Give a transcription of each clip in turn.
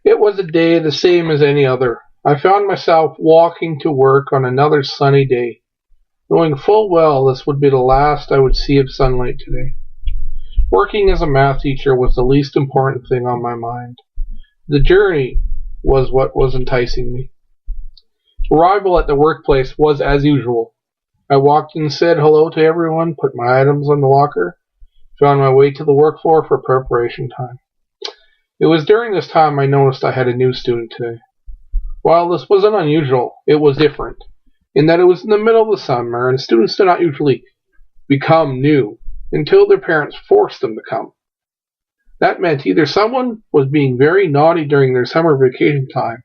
It was a day the same as any other. I found myself walking to work on another sunny day, knowing full well this would be the last I would see of sunlight today. Working as a math teacher was the least important thing on my mind. The journey was what was enticing me. Arrival at the workplace was as usual. I walked in, said hello to everyone, put my items on the locker, found my way to the work floor for preparation time. It was during this time I noticed I had a new student today. While this wasn't unusual, it was different, in that it was in the middle of the summer and students do not usually become new until their parents force them to come. That meant either someone was being very naughty during their summer vacation time,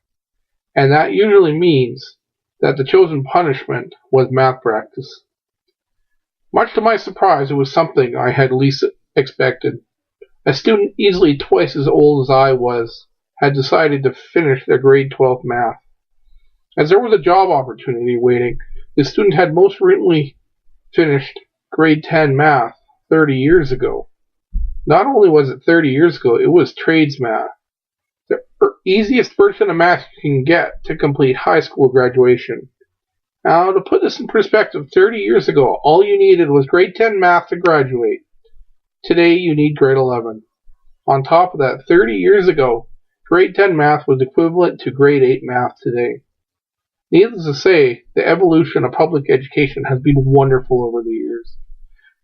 and that usually means that the chosen punishment was math practice. Much to my surprise, it was something I had least expected. A student easily twice as old as I was had decided to finish their grade 12 math. As there was a job opportunity waiting, the student had most recently finished grade 10 math 30 years ago. Not only was it 30 years ago, it was trades math. The easiest version of math you can get to complete high school graduation. Now, to put this in perspective, 30 years ago, all you needed was grade 10 math to graduate. Today, you need grade 11. On top of that, 30 years ago, grade 10 math was equivalent to grade 8 math today. Needless to say, the evolution of public education has been wonderful over the years.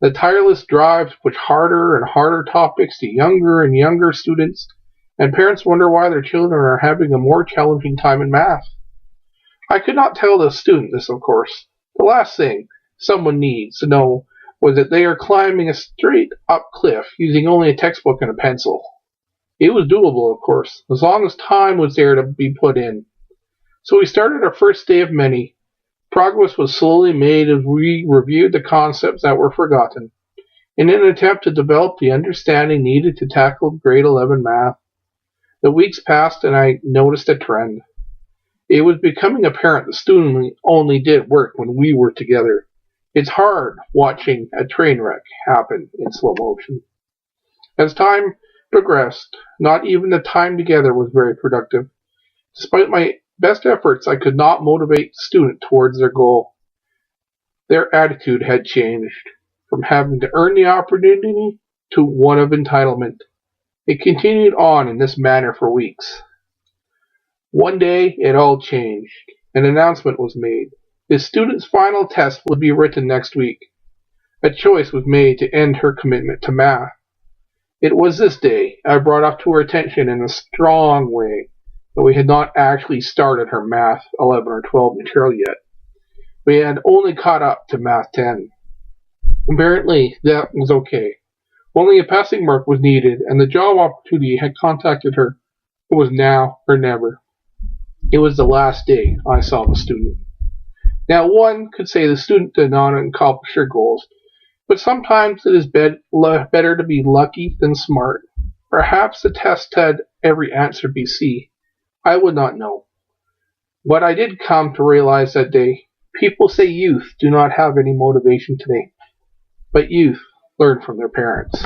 The tireless drive to push harder and harder topics to younger and younger students, and parents wonder why their children are having a more challenging time in math. I could not tell the student this, of course. The last thing someone needs to know was that they are climbing a straight-up cliff using only a textbook and a pencil. It was doable, of course, as long as time was there to be put in. So we started our first day of many. Progress was slowly made as we reviewed the concepts that were forgotten, in an attempt to develop the understanding needed to tackle grade 11 math. The weeks passed and I noticed a trend. It was becoming apparent the student only did work when we were together. It's hard watching a train wreck happen in slow motion. As time progressed, not even the time together was very productive. Despite my best efforts, I could not motivate the student towards their goal. Their attitude had changed from having to earn the opportunity to one of entitlement. It continued on in this manner for weeks. One day, it all changed. An announcement was made. The student's final test would be written next week. A choice was made to end her commitment to math. It was this day I brought up to her attention in a strong way that we had not actually started her math 11 or 12 material yet. We had only caught up to math 10. Apparently, that was okay. Only a passing mark was needed, and the job opportunity had contacted her. It was now or never. It was the last day I saw the student. Now, one could say the student did not accomplish her goals, but sometimes it is better to be lucky than smart. Perhaps the test had every answer be C. I would not know. What I did come to realize that day, people say youth do not have any motivation today, but youth learn from their parents.